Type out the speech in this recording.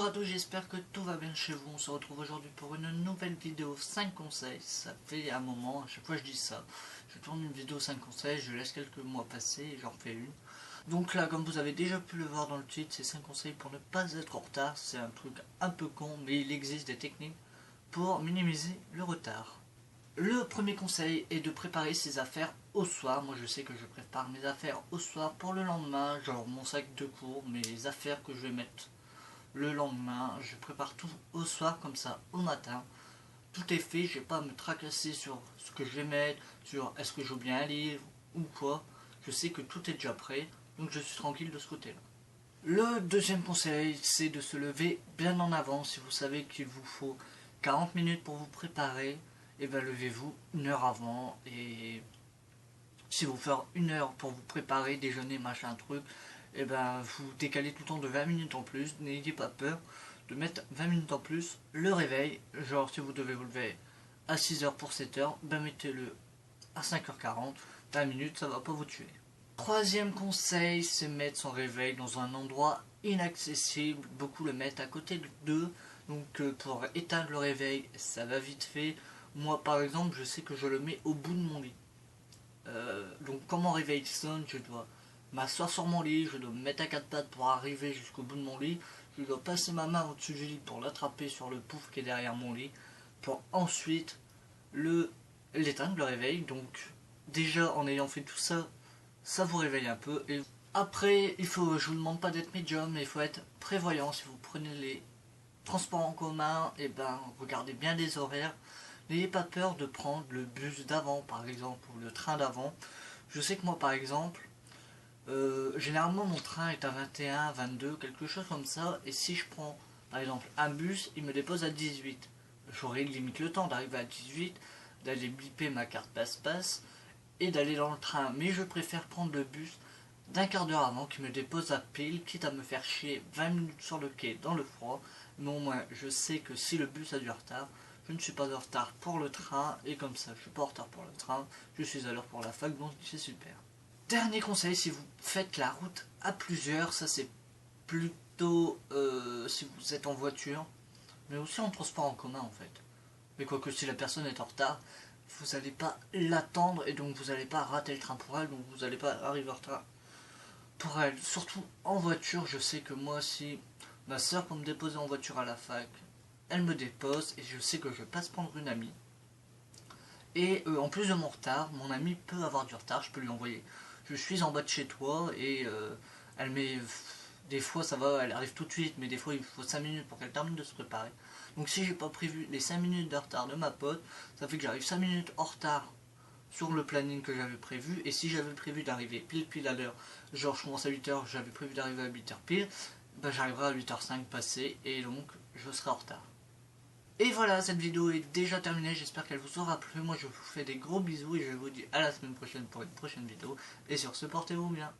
Bonjour à tous, j'espère que tout va bien chez vous. On se retrouve aujourd'hui pour une nouvelle vidéo 5 conseils. Ça fait un moment, à chaque fois je dis ça. Je tourne une vidéo 5 conseils, je laisse quelques mois passer et j'en refais une. Donc là, comme vous avez déjà pu le voir dans le titre, c'est 5 conseils pour ne pas être en retard. C'est un truc un peu con, mais il existe des techniques pour minimiser le retard. Le premier conseil est de préparer ses affaires au soir. Moi je sais que je prépare mes affaires au soir pour le lendemain, genre mon sac de cours, mes affaires que je vais mettre le lendemain. Je prépare tout au soir, comme ça au matin tout est fait, je n'ai pas à me tracasser sur ce que je vais mettre, sur est-ce que j'ai bien un livre ou quoi. Je sais que tout est déjà prêt, donc je suis tranquille de ce côté là. Le deuxième conseil, c'est de se lever bien en avance. Si vous savez qu'il vous faut 40 minutes pour vous préparer, et bien levez-vous une heure avant. Et si vous faites une heure pour vous préparer, déjeuner, machin truc, et ben vous décalez tout le temps de 20 minutes en plus. N'ayez pas peur de mettre 20 minutes en plus. Le réveil, genre si vous devez vous lever à 6h pour 7h, ben mettez-le à 5h40, 20 minutes, ça va pas vous tuer. Troisième conseil, c'est mettre son réveil dans un endroit inaccessible. Beaucoup le mettent à côté d'eux, donc pour éteindre le réveil, ça va vite fait. Moi par exemple, je sais que je le mets au bout de mon lit. Donc quand mon réveil sonne, je dois m'asseoir sur mon lit, je dois me mettre à quatre pattes pour arriver jusqu'au bout de mon lit, je dois passer ma main au-dessus du lit pour l'attraper sur le pouf qui est derrière mon lit, pour ensuite l'éteindre, le réveil. Donc déjà en ayant fait tout ça, ça vous réveille un peu. Et après, je vous demande pas d'être médium, mais il faut être prévoyant. Si vous prenez les transports en commun, et ben regardez bien les horaires. N'ayez pas peur de prendre le bus d'avant par exemple, ou le train d'avant. Je sais que moi par exemple, généralement mon train est à 21, 22, quelque chose comme ça. Et si je prends par exemple un bus, il me dépose à 18. J'aurai limite le temps d'arriver à 18, d'aller biper ma carte passe-passe et d'aller dans le train. Mais je préfère prendre le bus d'un quart d'heure avant qui me dépose à pile, quitte à me faire chier 20 minutes sur le quai dans le froid. Mais au moins je sais que si le bus a du retard, je ne suis pas en retard pour le train, et comme ça je suis pas en retard pour le train, je suis à l'heure pour la fac, donc c'est super. Dernier conseil, si vous faites la route à plusieurs, ça c'est plutôt si vous êtes en voiture, mais aussi en transport en commun en fait. Mais quoique si la personne est en retard, vous n'allez pas l'attendre et donc vous n'allez pas rater le train pour elle, donc vous n'allez pas arriver en retard pour elle. Surtout en voiture, je sais que moi si ma soeur pour me déposer en voiture à la fac, elle me dépose et je sais que je passe prendre une amie. Et en plus de mon retard, mon amie peut avoir du retard, je peux lui envoyer. Je suis en bas de chez toi et elle met... Des fois ça va, elle arrive tout de suite, mais des fois il faut 5 minutes pour qu'elle termine de se préparer. Donc si j'ai pas prévu les 5 minutes de retard de ma pote, ça fait que j'arrive 5 minutes en retard sur le planning que j'avais prévu. Et si j'avais prévu d'arriver pile à l'heure, genre je commence à 8h, j'avais prévu d'arriver à 8h pile, ben j'arriverai à 8h05 passé et donc je serai en retard. Et voilà, cette vidéo est déjà terminée, j'espère qu'elle vous aura plu. Moi je vous fais des gros bisous et je vous dis à la semaine prochaine pour une prochaine vidéo. Et sur ce, portez-vous bien.